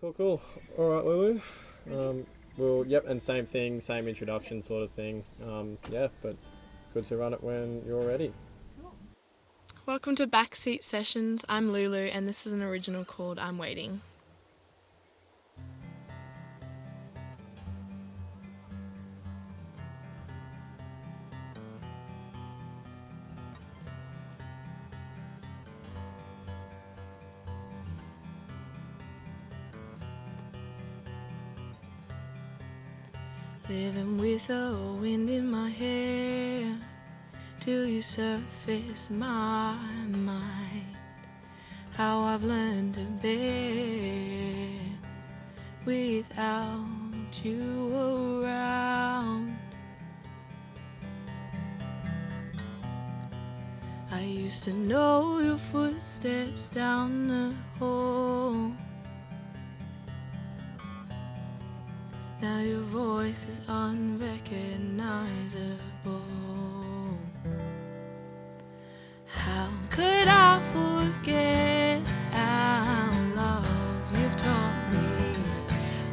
Cool. All right, Lulu. Well, yep, and same thing, same introduction sort of thing. Yeah, but good to run it when you're ready. Welcome to Backseat Sessions. I'm Lulu, and this is an original called I'm Waiting. Living with the wind in my hair till you surface my mind. How I've learned to bear without you around. I used to know your footsteps down the hall. Now your voice is unrecognizable. How could I forget our love you've taught me?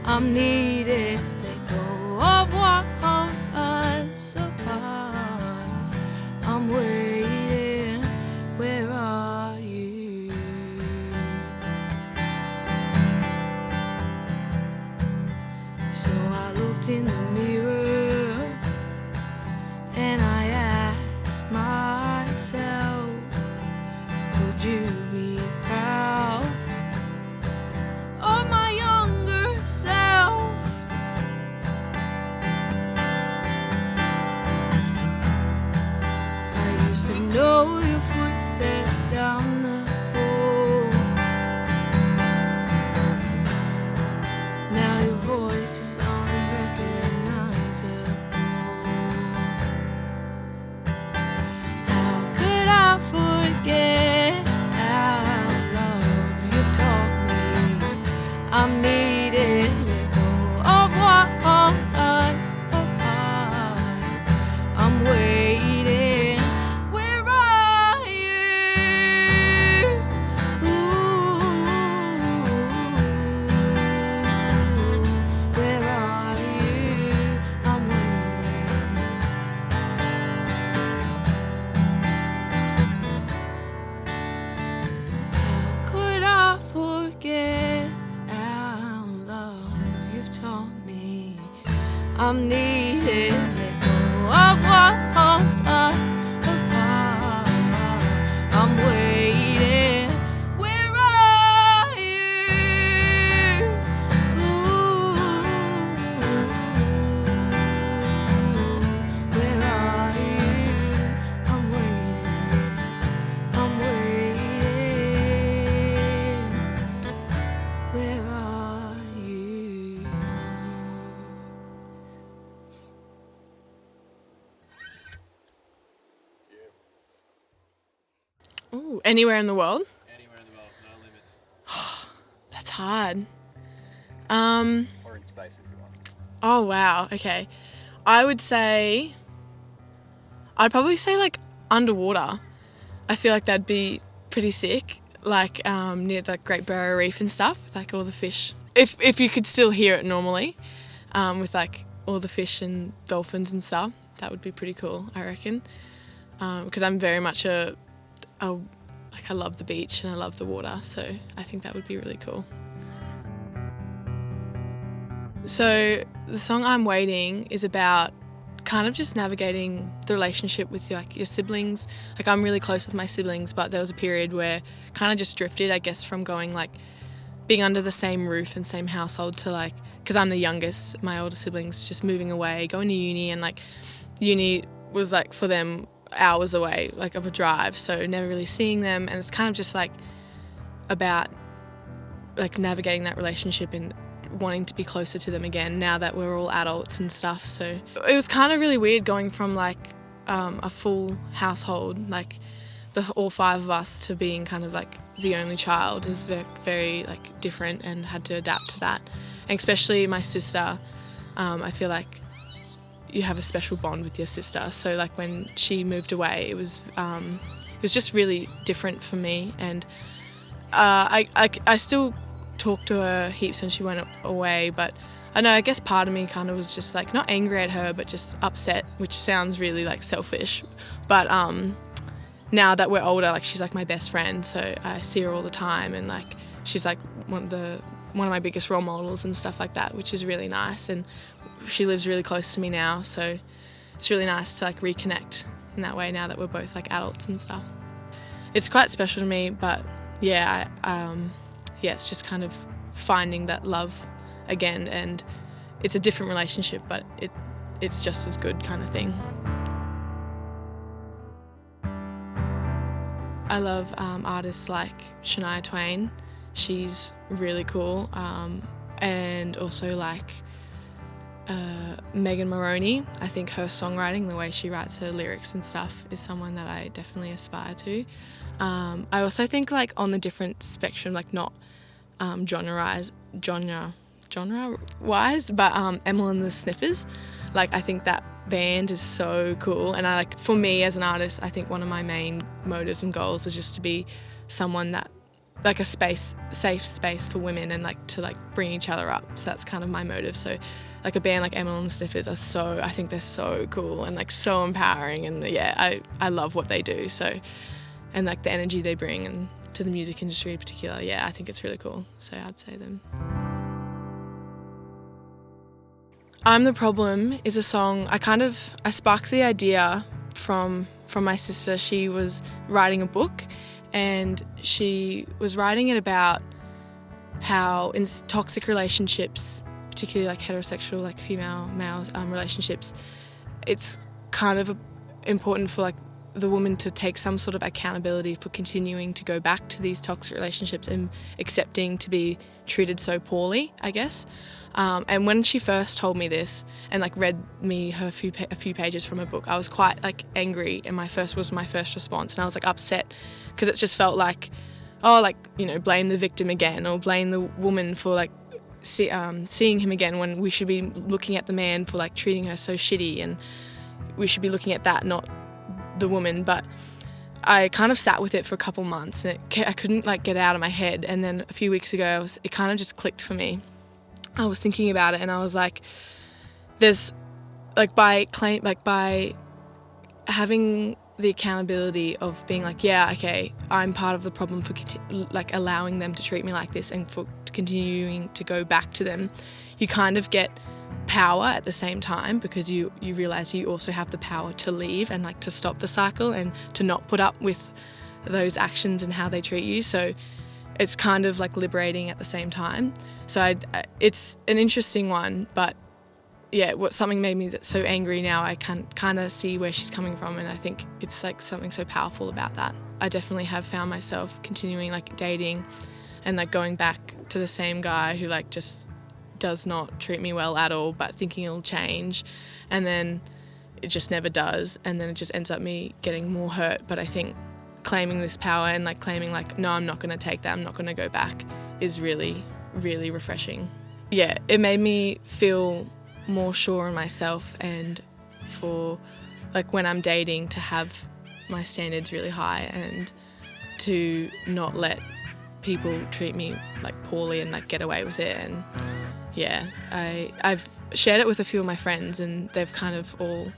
I'm needed, let go of what holds us apart. I'm waiting, where are you? So I looked in the mirror and I asked myself, would you be proud of my younger self? I used to know your footsteps down the hall. Now your voice is unrecognizable. How could I forget our love you've taught me? I'm needed, let go of what holds us apart. I'm waiting, where are you? Where are you? I'm waiting. How could I forget our love you've taught me? I'm needed, let go of what holds us apart. I'm waiting, where are you? Where are you? I'm waiting, I'm waiting. Where are you? Ooh, anywhere in the world? Anywhere in the world, no limits. That's hard. Or in space if you want. Oh wow, okay. I'd probably say like underwater. I feel like that'd be pretty sick. Like near the Great Barrier Reef and stuff, with like all the fish. If you could still hear it normally, with like all the fish and dolphins and stuff, that would be pretty cool, I reckon. Because I'm very much I love the beach and I love the water, so I think that would be really cool. So the song I'm Waiting is about kind of just navigating the relationship with your siblings. Like I'm really close with my siblings, but there was a period where kind of just drifted, I guess, from going like being under the same roof and same household to like, because I'm the youngest, my older siblings just moving away, going to uni, and like uni was like for them hours away, like of a drive, so never really seeing them, and it's kind of just like about like navigating that relationship and wanting to be closer to them again now that we're all adults and stuff. So it was kind of really weird going from like a full household, like all five of us, to being kind of like the only child is very, very like different, and had to adapt to that. And especially my sister, I feel like you have a special bond with your sister. So like when she moved away, it was just really different for me. And I still talked to her heaps when she went away, but I know, I guess part of me kind of was just like not angry at her, but just upset, which sounds really like selfish. But now that we're older, like she's like my best friend, so I see her all the time, and like she's like one of my biggest role models and stuff like that, which is really nice. And she lives really close to me now, so it's really nice to like reconnect in that way now that we're both like adults and stuff. It's quite special to me, but yeah, it's just kind of finding that love again, and it's a different relationship, but it's just as good kind of thing. I love artists like Shania Twain. She's really cool, and also like Megan Moroney. I think her songwriting, the way she writes her lyrics and stuff, is someone that I definitely aspire to. I also think like on the different spectrum, like not genre-wise, but Emil and the Sniffers. Like I think that band is so cool, and I like, for me as an artist, I think one of my main motives and goals is just to be someone that like a safe space for women, and like to like bring each other up. So that's kind of my motive. So like a band like Emil and the Sniffers I think they're so cool and like so empowering, and yeah, I love what they do. So, and like the energy they bring and to the music industry in particular, yeah, I think it's really cool. So I'd say them. I'm the Problem is a song, I sparked the idea from my sister. She was writing a book, and she was writing it about how in toxic relationships, particularly like heterosexual, like female-male relationships, it's kind of important for like the woman to take some sort of accountability for continuing to go back to these toxic relationships and accepting to be treated so poorly, I guess. And when she first told me this and like read me a few pages from her book, I was quite like angry, and my first response, and I was like upset because it just felt like, oh, like, you know, blame the victim again, or blame the woman for like seeing him again, when we should be looking at the man for like treating her so shitty, and we should be looking at that, not the woman. But I kind of sat with it for a couple months, and I couldn't like get it out of my head. And then a few weeks ago, it kind of just clicked for me. I was thinking about it, and I was like, there's like by having the accountability of being like, yeah, okay, I'm part of the problem for like allowing them to treat me like this, and for continuing to go back to them, you kind of get power at the same time, because you realize you also have the power to leave and like to stop the cycle and to not put up with those actions and how they treat you. So it's kind of like liberating at the same time. So it's an interesting one, but yeah, something made me so angry now. I can kind of see where she's coming from, and I think it's like something so powerful about that. I definitely have found myself continuing like dating and like going back to the same guy who like just does not treat me well at all, but thinking it'll change, and then it just never does, and then it just ends up me getting more hurt. But I think claiming this power and like claiming like, no, I'm not going to take that, I'm not going to go back, is really, really refreshing. Yeah, it made me feel more sure in myself, and for like when I'm dating, to have my standards really high and to not let people treat me like poorly and like get away with it. And yeah, I've shared it with a few of my friends, and they've kind of all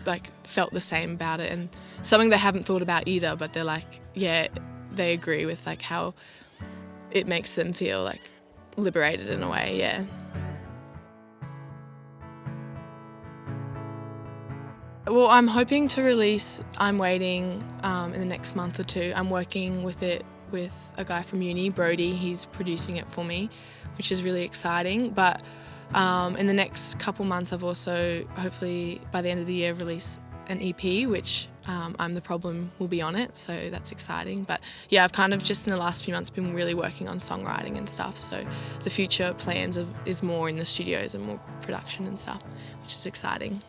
like felt the same about it, and something they haven't thought about either, but they're like, yeah, they agree with like how it makes them feel like liberated in a way. Yeah. Well, I'm hoping to release I'm Waiting in the next month or two. I'm working with it with a guy from uni, Brody. He's producing it for me, which is really exciting. But in the next couple months, I've also, hopefully by the end of the year, release an EP, which I'm the Problem will be on it, so that's exciting. But yeah, I've kind of just in the last few months been really working on songwriting and stuff, so the future plans is more in the studios and more production and stuff, which is exciting.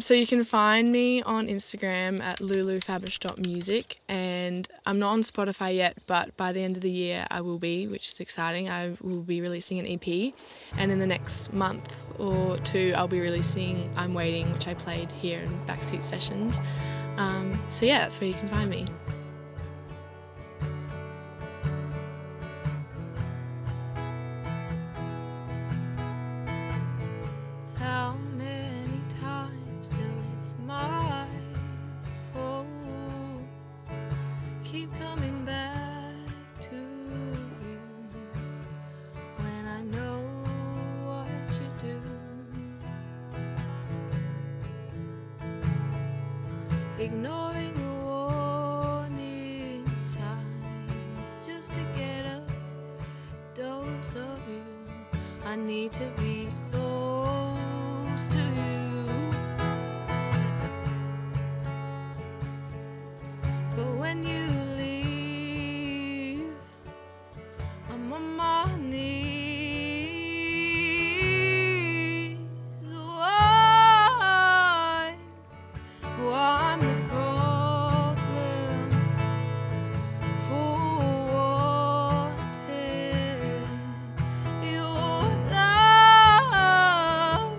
So you can find me on Instagram at lulufabish.music, and I'm not on Spotify yet, but by the end of the year I will be, which is exciting. I will be releasing an EP, and in the next month or two I'll be releasing I'm Waiting, which I played here in Backseat sessions. So yeah, that's where you can find me. I need to be close to you. But when you leave, I'm on my knees. Why? Why I'm the problem for wanting your love,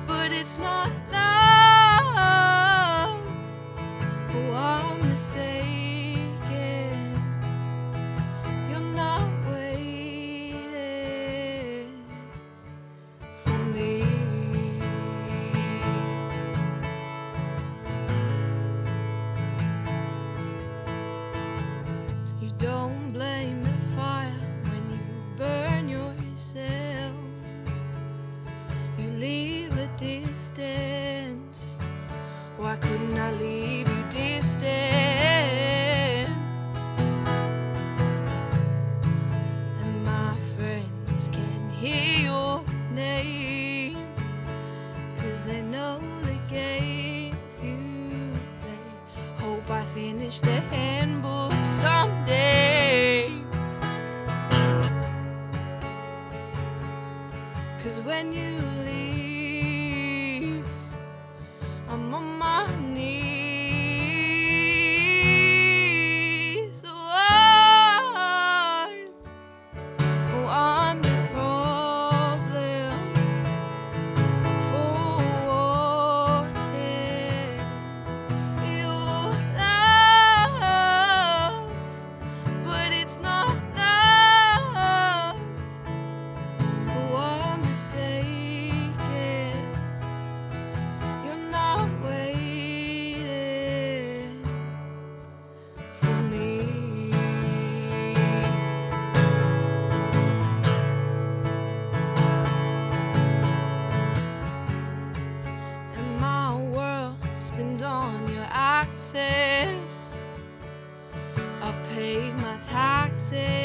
but it's not love. Oh, I'm mistaken. You're not waiting for me. You don't blame the fire when you burn yourself. You leave a distance. Why couldn't I leave you distant? And my friends can hear your name, 'cause they know the games you play. Hope I finish the handbook someday. 'Cause when you leave, I'm on my knees. Why? Oh, I'm the problem for wanting your love, but it's not love. Oh, I'm mistaken. You're not waiting for me. And my world spins on your axis. I've paid my taxes.